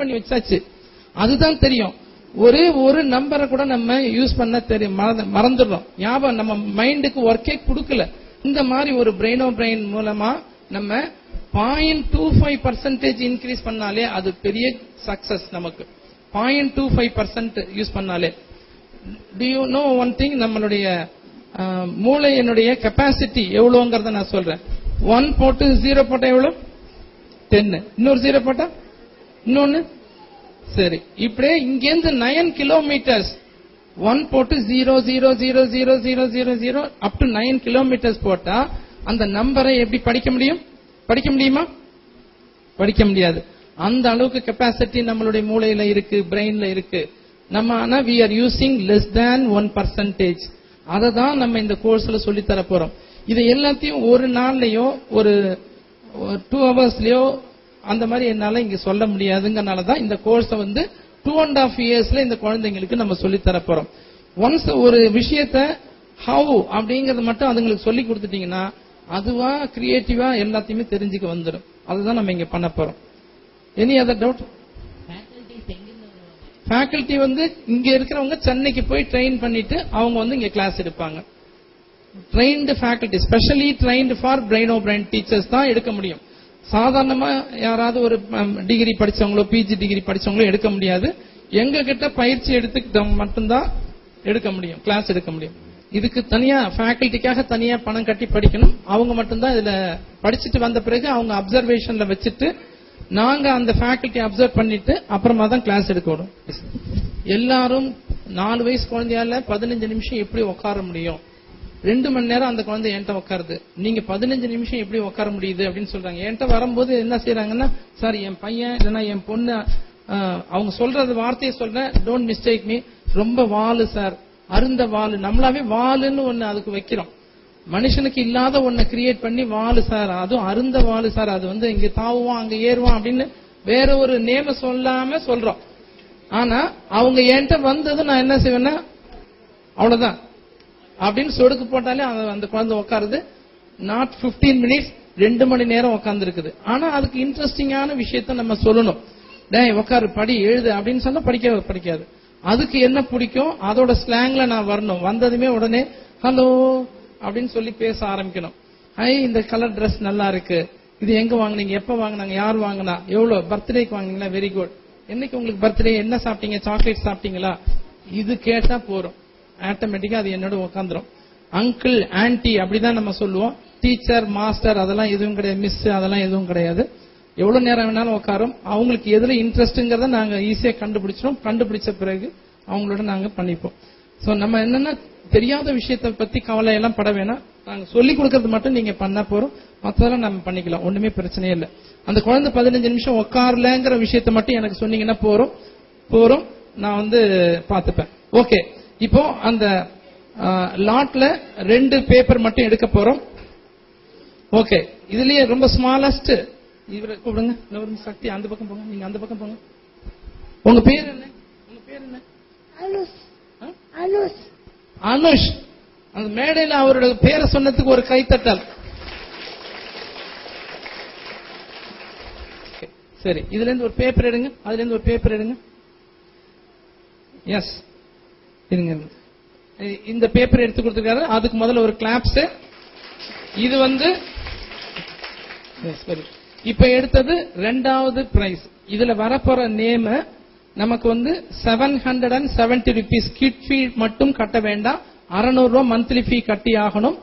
பண்ணி வச்சாச்சு. அதுதான் தெரியும். ஒரே ஒரு நம்பரை கூட நம்ம யூஸ் பண்ண தெரியும், மறந்துடுறோம். ஞாபகம் நம்ம மைண்டுக்கு ஒர்க்கே கொடுக்கல. இந்த மாதிரி ஒரு பிரெயின் மூலமா நம்ம 0.25% இன்க்ரீஸ் பண்ணாலே அது பெரிய சக்சஸ் நமக்கு. 0.25% யூஸ் பண்ணாலே. Do you know one thing? நம்மளுடைய மூளையினுடைய கெப்பாசிட்டி எவ்வளவுங்கறத நான் சொல்றேன். 1 போட்டு 0 போட்டா எவ்வளவு? 10. இன்னொரு 0 போட்டா இன்னொன்னு. சரி, இப்படியே இங்கேருந்து 9 கிலோமீட்டர்ஸ் 1 போட்டு 0 0 0 0 0 0 0 அப் டு 9 கிலோமீட்டர்ஸ் போட்டா அந்த நம்பரை எப்படி படிக்க முடியும்? படிக்க முடியுமா? படிக்க முடியாது. அந்த அளவுக்கு கெப்பாசிட்டி நம்மளுடைய மூளையில இருக்கு, பிரெயின்ல இருக்கு. நம்ம ஆனா we are using less than 1%. அதை தான் நம்ம இந்த கோர்ஸ்ல சொல்லி தர போறோம். இது எல்லாத்தையும் ஒரு நாள்லயோ ஒரு 2 ஹவர்ஸ்லயோ அந்த மாதிரி என்னால இங்க சொல்ல முடியாதுங்கறனால தான் இந்த கோர்ஸை 2.5 இயர்ஸ்ல இந்த குழந்தைங்களுக்கு நம்ம சொல்லி தர போறோம். ஒன்ஸ் ஒரு விஷயத்த ஹவு அப்படிங்கறது மட்டும் அதுங்களுக்கு சொல்லி கொடுத்துட்டீங்கன்னா அதுவா கிரியேட்டிவா எல்லாத்தையுமே தெரிஞ்சுக்க வந்துடும். அதுதான் நம்ம இங்க பண்ண போறோம். Any other doubt? ஃபேக்கல்டி இங்க இருக்கிறவங்க சென்னைக்கு போய் ட்ரெயின் பண்ணிட்டு அவங்க இங்க கிளாஸ் எடுப்பாங்க. Trained faculty, specially trained for brain teachers தான் எடுக்க முடியும். சாதாரணமா யாராவது ஒரு டிகிரி படிச்சவங்களோ பிஜி டிகிரி படிச்சவங்களோ எடுக்க முடியாது. எங்க கிட்ட பயிற்சி எடுத்துக்கிட்ட மட்டும்தான் எடுக்க முடியும், கிளாஸ் எடுக்க முடியும். இதுக்கு தனியா ஃபேக்கல்டிக்காக தனியா பணம் கட்டி படிக்கணும். அவங்க மட்டும்தான் இதுல படிச்சுட்டு வந்த பிறகு அவங்க அப்சர்வேஷன்ல வச்சுட்டு நாங்க அந்த ஃபேக்கல்டி அப்சர்வ் பண்ணிட்டு அப்புறமா தான் கிளாஸ் எடுக்கணும். எல்லாரும் 4 வயசு குழந்தையால 15 நிமிஷம் எப்படி உட்கார முடியும்? 2 மணி நேரம் அந்த குழந்தை என்கிட்ட உட்காருது. நீங்க 15 நிமிஷம் எப்படி உட்கார முடியுது அப்படின்னு சொல்றாங்க. என்கிட்ட வரும்போது என்ன செய்யறாங்கன்னா, சார் என் பையன் இல்லைன்னா என் பொண்ணு அவங்க சொல்றது வார்த்தையை சொல்றேன், டோன்ட் மிஸ்டேக் மீ, ரொம்ப வாலு சார், அருந்த வாலு. நம்மளாவே வாலுன்னு ஒண்ணு அதுக்கு வைக்கிறோம். மனுஷனுக்கு இல்லாத ஒன்ன கிரியேட் பண்ணி வாலு சார், அதுவும் அருந்த வாலு சார், அது இங்க தாவுவான் அங்க ஏறுவான் அப்படின்னு வேற ஒரு நேம சொல்லாம சொல்றோம். ஆனா அவங்க என்கிட்ட வந்தது நான் என்ன செய்வேன்னா, அவ்வளவுதான் அப்படின்னு சொடுக்கு போட்டாலே அந்த குழந்தை உட்காருது. நாட் 15 மினிட்ஸ், 2 மணி நேரம் உட்கார்ந்து இருக்குது. ஆனா அதுக்கு இன்ட்ரெஸ்டிங்கான விஷயத்த நம்ம சொல்லணும். டேய் உட்காரு, படி, எழுது அப்படின்னு சொன்னா படிக்காது. அதுக்கு என்ன பிடிக்கும் அதோட ஸ்லாங்ல நான் வரணும். வந்ததுமே உடனே ஹலோ அப்படின்னு சொல்லி பேச ஆரம்பிக்கணும். இந்த கலர் டிரெஸ் நல்லா இருக்கு, இது எங்க வாங்குனீங்க, எப்ப வாங்கினாங்க, யார் வாங்கினா, எவ்வளவு, பர்த்டேக்கு வாங்கினீங்களா, வெரி குட், என்னைக்கு உங்களுக்கு பர்த்டே, என்ன சாப்பிட்டீங்க, சாக்லேட் சாப்பிட்டீங்களா, இது கேட்டா போறோம். ஆட்டோமேட்டிக்கா அது என்னோட உட்காந்துரும். அங்கிள் ஆன்டி அப்படிதான் நம்ம சொல்லுவோம். டீச்சர் மாஸ்டர் அதெல்லாம் எதுவும் கிடையாது, மிஸ் அதெல்லாம் எதுவும் கிடையாது. எவ்வளவு நேரம் வேணாலும் உட்காரும். அவங்களுக்கு எதுல இன்ட்ரெஸ்ட்ங்கிறத நாங்க ஈஸியா கண்டுபிடிச்சிடும். கண்டுபிடிச்ச பிறகு அவங்களோட நாங்க பண்ணிப்போம். சோ நம்ம என்னன்னா தெரியாத விஷயத்தை பத்தி கவலை எல்லாம் பட வேணாம். நாங்க சொல்லி கொடுக்கறது மட்டும் நீங்க பண்ண போறோம், மற்றதெல்லாம் நம்ம பண்ணிக்கலாம், ஒண்ணுமே பிரச்சனையே இல்லை. அந்த குழந்தை 15 நிமிஷம் உட்காரலங்கிற விஷயத்த மட்டும் எனக்கு சொன்னீங்கன்னா போறோம், நான் பாத்துப்பேன். ஓகே, இப்போ அந்த லாட்ல 2 பேப்பர் மட்டும் எடுக்க போறோம். ஓகே, இதுலயே ரொம்ப ஸ்மாலஸ்ட் இவரை கூப்பிடுங்க. சக்தி அந்த பக்கம் போங்க, நீங்க அந்த பக்கம் போங்க. உங்க பேர் என்ன? அனுஷ். அந்த மேடையில் அவரோட பேரை சொன்னதுக்கு ஒரு கைத்தட்டல். சரி, இதுல இருந்து ஒரு பேப்பர் எடுங்க, அதுல இருந்து ஒரு பேப்பர் எடுங்க. எஸ், இருங்க. இந்த பேப்பர் எடுத்து கொடுத்துருக்காரு. அதுக்கு முதல்ல ஒரு கிளாப்ஸ். இது இப்ப எடுத்தது 2வது பிரைஸ். இதுல வரப்போற நேம் நமக்கு 770 rupees கிட் ஃபீ மட்டும் கட்ட வேண்டாம், 600 ரூபாய் மந்த்லி ஃபீ கட்டி ஆகணும்.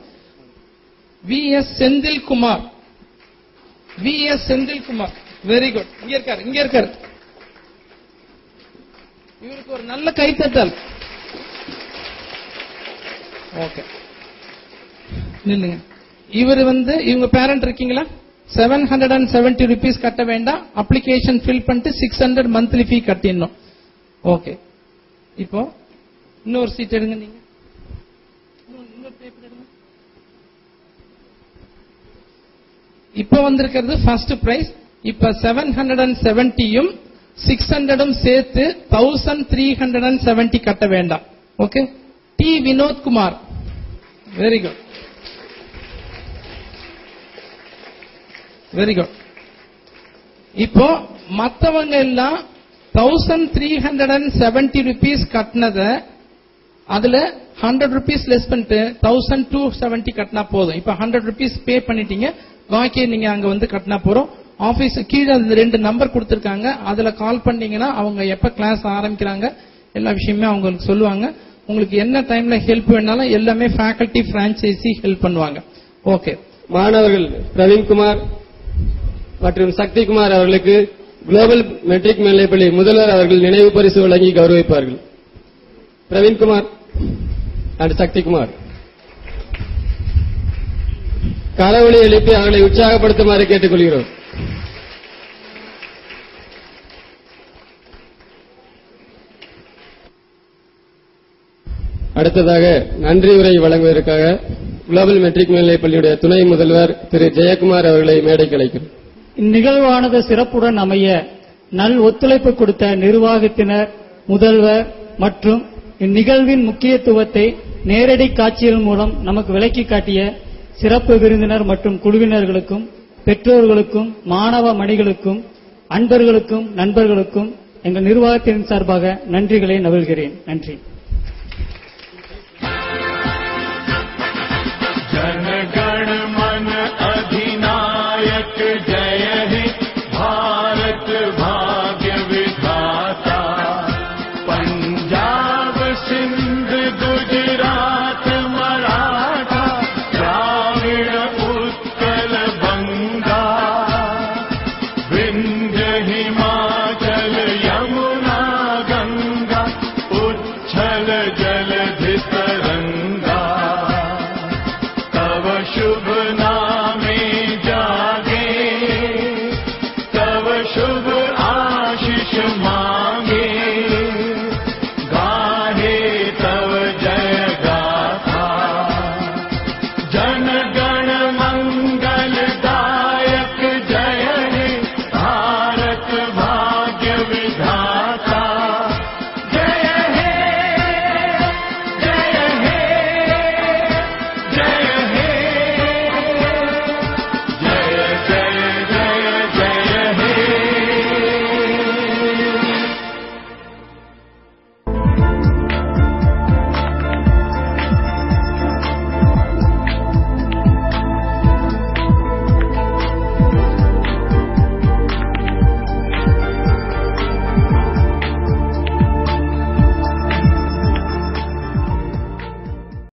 விஎஸ் செந்தில்குமார். Very good. இங்க இருக்காரு. இவருக்கு ஒரு நல்ல கைத்தட்டல். ஓகே, நில்லுங்க. இவர் இவங்க பேரண்ட் இருக்கீங்களா? 770 rupees கட்ட வேண்டாம், அப்ளிகேஷன் ஃபில் பண்ணிட்டு 600 மந்த்லி ஃபீ கட்டிடணும். ஓகே, இப்போ இன்னொரு சீட் எடுங்க. நீங்க இன்னொரு பேப்பர் எடுங்க. இப்ப வந்திருக்கிறது ஃபர்ஸ்ட் பிரைஸ். இப்ப 770யும் 600ம் சேர்த்து 1370 கட்ட வேண்டாம். Okay, T Vinoth Kumar. Very good. இப்போ மத்தவங்க எல்லாம் 1370 rupees கட்டினத அதுல 100 rupees லெஸ் பண்ணிட்டு 1270 கட்டினா போதும். இப்ப 100 rupees பே பண்ணிட்டீங்க, பாக்கி நீங்க அங்க வந்து கட்டினா போறோம். ஆபீஸ் கீழே 2 நம்பர் கொடுத்திருக்காங்க, அதுல கால் பண்ணீங்கன்னா அவங்க எப்ப கிளாஸ் ஆரம்பிக்கிறாங்க எல்லா விஷயமே அவங்களுக்கு சொல்லுவாங்க. உங்களுக்கு என்ன டைம்ல ஹெல்ப் வேணாலும் எல்லாமே ஃபேக்கல்டி பிரான்சைசி ஹெல்ப் பண்ணுவாங்க. ஓகே. மாணவர்கள் பிரவீன்குமார் மற்றும் சக்திகுமார் அவர்களுக்கு குளோபல் மெட்ரிக் மேல்நிலைப்பள்ளி முதல்வர் அவர்கள் நினைவு பரிசு வழங்கி கௌரவிப்பார்கள். பிரவீன்குமார் அண்ட் சக்திகுமார் கரவொலி எழுப்பி அவர்களை உற்சாகப்படுத்துமாறு கேட்டுக்கொள்கிறோம். அடுத்ததாக நன்றி உரை வழங்குவதற்காக குளோபல் மெட்ரிக் மேல்நிலைப்பள்ளியுடைய துணை முதல்வர் திரு ஜெயக்குமார் அவர்களை மேடைக்கு அழைக்கிறோம். இந்நிகழ்வானது சிறப்புடன் அமைய நல் ஒத்துழைப்பு கொடுத்த நிர்வாகத்தினர், முதல்வர் மற்றும் இந்நிகழ்வின் முக்கியத்துவத்தை நேரடி காட்சிகள் மூலம் நமக்கு விளக்கி காட்டிய சிறப்பு விருந்தினர் மற்றும் குழுவினர்களுக்கும், பெற்றோர்களுக்கும், மாணவ மணிகளுக்கும், அன்பர்களுக்கும், நண்பர்களுக்கும் எங்கள் நிர்வாகத்தின் சார்பாக நன்றிகளை நல்கிறேன். நன்றி. शुभ आशीष मा